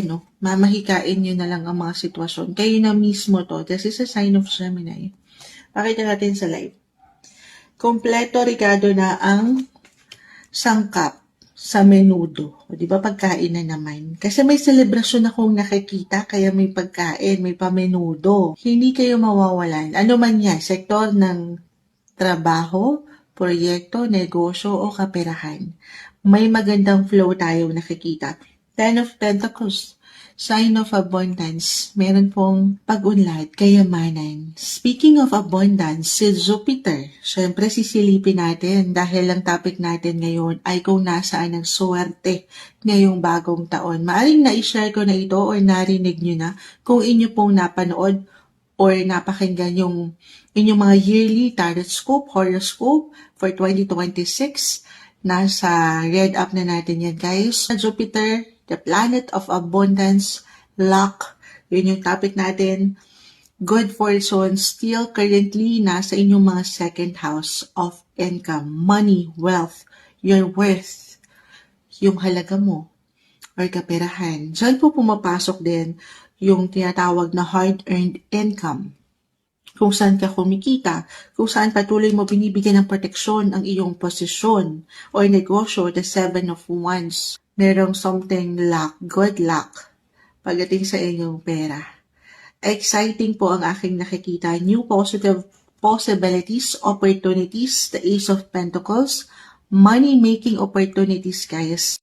no? Mamahikain nyo na lang ang mga sitwasyon. Kayo na mismo to. This is a sign of Gemini. Pakita natin sa live. Kompleto, Ricardo, na ang sangkap sa menudo. O, di ba pagkain na naman? Kasi may selebrasyon akong nakikita, kaya may pagkain, may pamenudo. Hindi kayo mawawalan. Ano man yan, sektor ng trabaho, proyekto, negosyo, o kaperahan. May magandang flow tayo nakikita. Ten of Pentacles, sign of abundance. Meron pong pag-unlad, kayamanan. Speaking of abundance, si Jupiter, syempre sisilipin natin dahil ang topic natin ngayon ay kung nasaan ang swerte ngayong bagong taon. Maaring na-share ko na ito o narinig nyo na kung inyo pong napanood or napakinggan yung inyong mga yearly tarot horoscope for 2026. Nasa read up na natin yan, guys. Jupiter, the planet of abundance, luck, yun yung topic natin. Good fortune, still currently nasa inyong mga second house of income, money, wealth, your worth, yung halaga mo, or kaperahan. Diyan po pumapasok din yung tinatawag na hard-earned income. Kung saan ka kumikita, kung saan patuloy mo binibigyan ng proteksyon ang iyong posisyon o negosyo, the 7 of Wands. Merong something luck, good luck, pagdating sa inyong pera. Exciting po ang aking nakikita. New positive possibilities, opportunities, the Ace of Pentacles, money-making opportunities, guys.